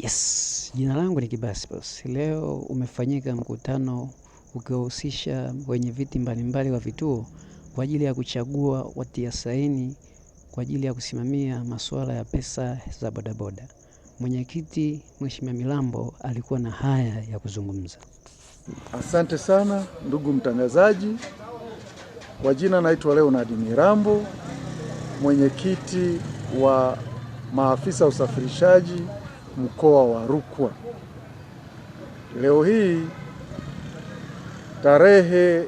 Yes, jina langu ni Kibasi Boss. Leo umefanyika mkutano ukiwahusisha wenye viti mbalimbali wa vituo kwa ajili ya kuchagua watia saini kwa ajili ya kusimamia masuala ya pesa za bodaboda. Mwenyekiti Mheshimiwa Milambo alikuwa na haya ya kuzungumza. Asante sana ndugu mtangazaji. Kwa jina naitwa Leonard Milambo, mwenyekiti wa maafisa usafirishaji mkoa wa Rukwa. Leo hii tarehe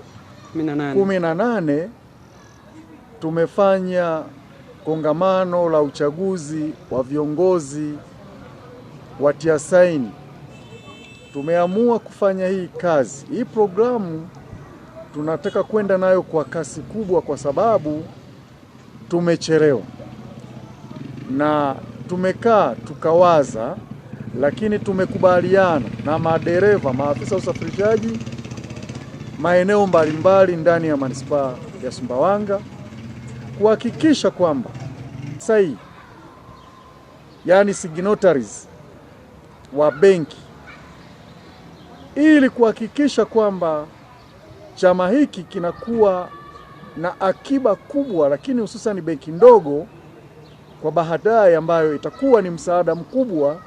18 tumefanya kongamano la uchaguzi wa viongozi watia saini. Tumeamua kufanya hii kazi. Hii programu tunataka kwenda nayo kwa kasi kubwa kwa sababu tumechelewa. Na tumekaa tukawaza, lakini tumekubaliana na madereva, maafisa usafirishaji maeneo mbalimbali ndani ya manispaa ya Sumbawanga kuhakikisha kwamba sahi, yani signatories wa benki, ili kuhakikisha kwamba chama hiki kinakuwa na akiba kubwa, lakini hususan benki ndogo kwa baadaye, ambayo itakuwa ni msaada mkubwa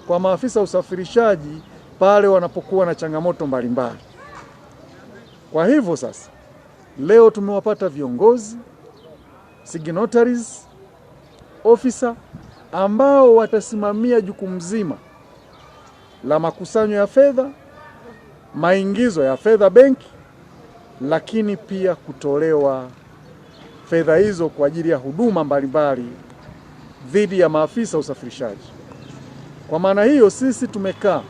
kwa maafisa usafirishaji pale wanapokuwa na changamoto mbalimbali. Kwa hivyo sasa leo tumewapata viongozi, signatories, officer ambao watasimamia jukumu zima la makusanyo ya fedha, maingizo ya fedha benki, lakini pia kutolewa fedha hizo kwa ajili ya huduma mbalimbali dhidi ya maafisa usafirishaji. Kwa maana hiyo sisi tumekaa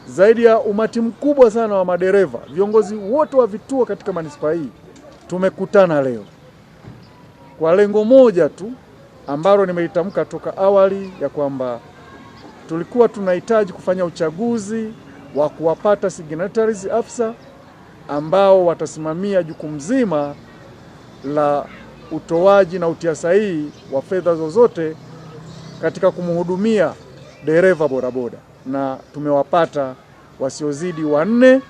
zaidi ya umati mkubwa sana wa madereva, viongozi wote wa vituo katika manispaa hii tumekutana leo kwa lengo moja tu ambalo nimelitamka toka awali, ya kwamba tulikuwa tunahitaji kufanya uchaguzi wa kuwapata signatories afisa ambao watasimamia jukumu zima la utoaji na utia sahihi wa fedha zozote katika kumhudumia dereva bodaboda, na tumewapata wasiozidi 4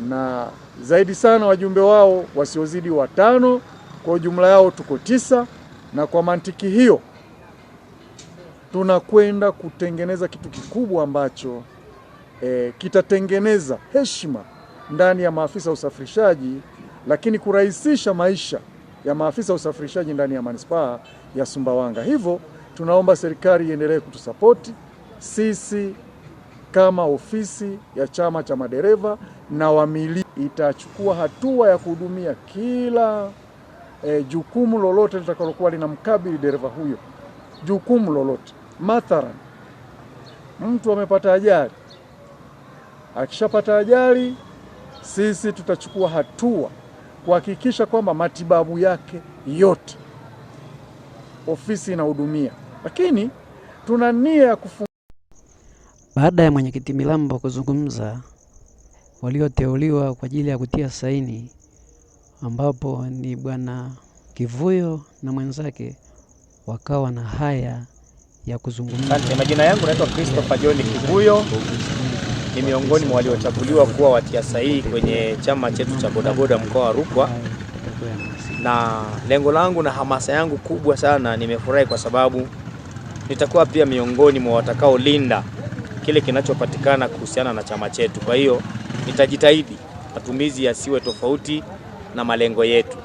na zaidi sana wajumbe wao wasiozidi 5. Kwa jumla yao tuko 9, na kwa mantiki hiyo tunakwenda kutengeneza kitu kikubwa ambacho kitatengeneza heshima ndani ya maafisa usafirishaji, lakini kurahisisha maisha ya maafisa usafirishaji ndani ya manispaa ya Sumbawanga. Hivyo tunaomba serikali iendelee kutusapoti sisi kama ofisi ya chama cha madereva na wamiliki. Itachukua hatua ya kuhudumia kila jukumu lolote litakalokuwa linamkabili dereva huyo. Jukumu lolote, mathalan mtu amepata ajali, akishapata ajali sisi tutachukua hatua kuhakikisha kwamba matibabu yake yote ofisi inahudumia, lakini tuna nia ya Baada ya mwenyekiti Milambo kuzungumza, walioteuliwa kwa ajili ya kutia saini ambapo ni bwana Kivuyo na mwenzake wakawa na haya ya kuzungumza. Asante. Majina yangu naitwa Christopher John Kivuyo. Ni miongoni mwa waliochaguliwa kuwa watia sahihi kwenye chama chetu cha bodaboda mkoa wa Rukwa. Na lengo langu na hamasa yangu kubwa sana, nimefurahi kwa sababu nitakuwa pia miongoni mwa watakaolinda kile kinachopatikana kuhusiana na chama chetu. Kwa hiyo nitajitahidi matumizi yasiwe tofauti na malengo yetu.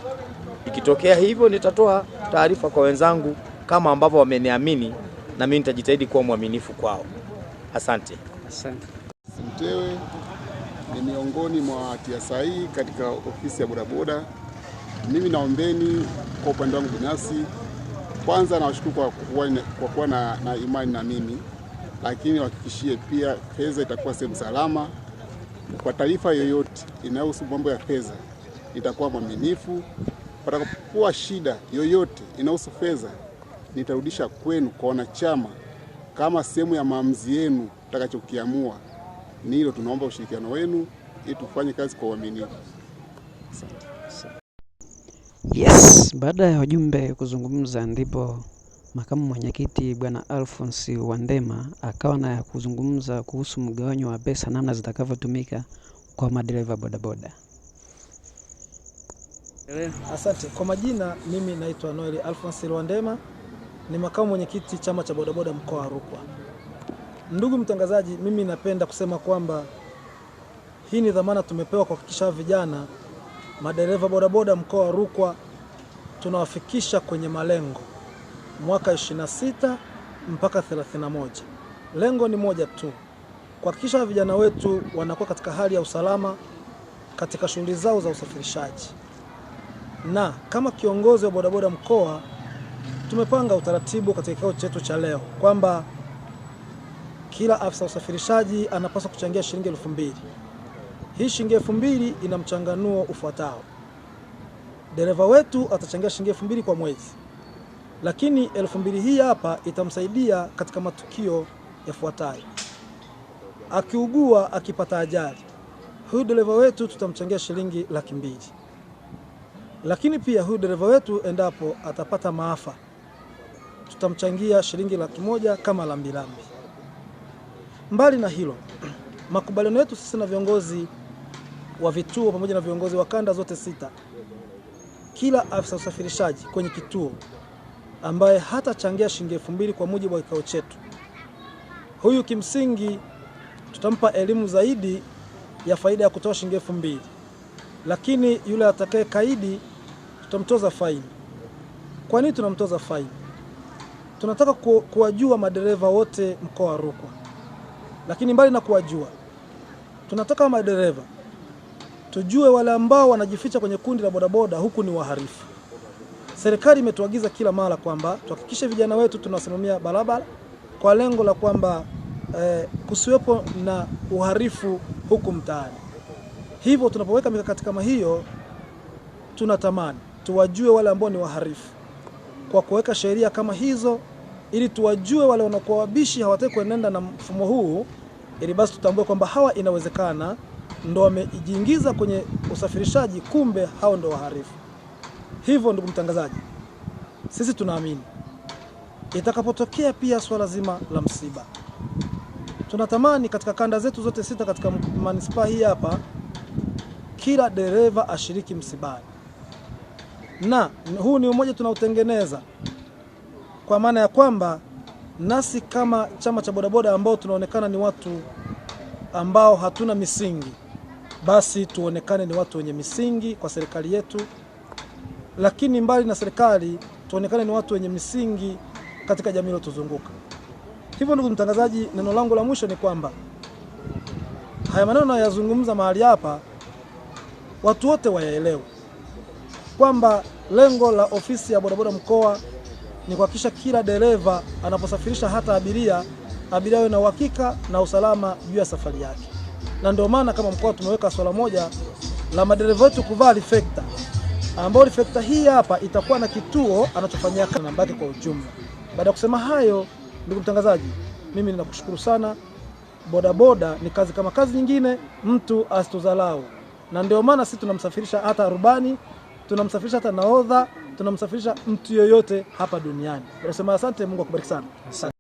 Ikitokea hivyo nitatoa taarifa kwa wenzangu kama ambavyo wameniamini, na mimi nitajitahidi kuwa mwaminifu kwao. Asante. Asante. Mtewe ni miongoni mwa watia sahihi katika ofisi ya bodaboda. Mimi naombeni kwa upande wangu binafsi, kwanza nawashukuru kwa kuwa na imani na mimi, lakini wahakikishie pia fedha itakuwa sehemu salama. Kwa taarifa yoyote inayohusu mambo ya fedha nitakuwa mwaminifu. Patakuwa shida yoyote inayohusu fedha nitarudisha kwenu kwa wanachama kama sehemu ya maamuzi yenu mtakachokiamua. Ni hilo, tunaomba ushirikiano wenu ili tufanye kazi kwa uaminifu. Yes, baada ya wajumbe kuzungumza ndipo Makamu mwenyekiti Bwana Alphonse Wandema akawa na ya kuzungumza kuhusu mgawanyo wa pesa, namna zitakavyotumika kwa madereva bodaboda. Asante. Kwa majina, mimi naitwa Noel Alphonse Wandema, ni makamu mwenyekiti chama cha bodaboda mkoa wa Rukwa. Ndugu mtangazaji, mimi napenda kusema kwamba hii ni dhamana tumepewa kuhakikisha vijana madereva bodaboda mkoa wa Rukwa tunawafikisha kwenye malengo mwaka 26 mpaka 31. Lengo ni moja tu, kuhakikisha vijana wetu wanakuwa katika hali ya usalama katika shughuli zao za usafirishaji. Na kama kiongozi wa bodaboda mkoa, tumepanga utaratibu katika kikao chetu cha leo kwamba kila afisa usafirishaji anapaswa kuchangia shilingi 2,000. Hii shilingi 2,000 ina mchanganuo ufuatao. Dereva wetu atachangia shilingi 2,000 kwa mwezi, lakini 2,000 hii hapa itamsaidia katika matukio yafuatayo. Akiugua, akipata ajali, huyu dereva wetu tutamchangia shilingi 200,000. Lakini pia huyu dereva wetu endapo atapata maafa, tutamchangia shilingi 100,000 kama lambilambi. Mbali na hilo, makubaliano yetu sisi na viongozi wa vituo pamoja na viongozi wa kanda zote 6, kila afisa usafirishaji kwenye kituo ambaye hatachangia shilingi 2,000 kwa mujibu wa kikao chetu, huyu kimsingi tutampa elimu zaidi ya faida ya kutoa shilingi 2,000. Lakini yule atakaye kaidi tutamtoza faini. Kwa nini tunamtoza faini? Tunataka kuwajua madereva wote mkoa wa Rukwa. Lakini mbali na kuwajua, tunataka madereva tujue wale ambao wanajificha kwenye kundi la bodaboda huku ni wahalifu. Serikali imetuagiza kila mara kwamba tuhakikishe vijana wetu tunasimamia barabara kwa lengo la kwamba kusiwepo na uhalifu huku mtaani. Hivyo tunapoweka mikakati kama hiyo, tunatamani tuwajue wale ambao ni wahalifu kwa kuweka sheria kama hizo, ili tuwajue wale wanaokuwa wabishi hawataki kuenenda na mfumo huu, ili basi tutambue kwamba hawa inawezekana ndo wamejiingiza kwenye usafirishaji, kumbe hao ndo wahalifu. Hivyo ndugu mtangazaji, sisi tunaamini itakapotokea pia swala zima la msiba, tunatamani katika kanda zetu zote 6 katika manispaa hii hapa, kila dereva ashiriki msibani. Na huu ni umoja tunautengeneza kwa maana ya kwamba nasi kama chama cha bodaboda ambao tunaonekana ni watu ambao hatuna misingi, basi tuonekane ni watu wenye misingi kwa serikali yetu. Lakini mbali na serikali, tuonekane ni watu wenye misingi katika jamii iliyotuzunguka. Hivyo ndugu mtangazaji, neno langu la mwisho ni kwamba haya maneno nayazungumza mahali hapa, watu wote wayaelewe kwamba lengo la ofisi ya bodaboda mkoa ni kuhakikisha kila dereva anaposafirisha hata abiria awe na uhakika na usalama juu ya safari yake. Na ndio maana kama mkoa tumeweka swala moja la madereva wetu kuvaa reflector, ambao reflector hii hapa itakuwa na kituo anachofanyia kazi na mbaki kwa ujumla. Baada ya kusema hayo, ndugu mtangazaji, mimi ninakushukuru sana. Bodaboda ni kazi kama kazi nyingine, mtu asituzalau. Na ndio maana sisi tunamsafirisha hata rubani, tunamsafirisha hata nahodha, tunamsafirisha mtu yoyote hapa duniani. Nasema asante, Mungu akubariki sana.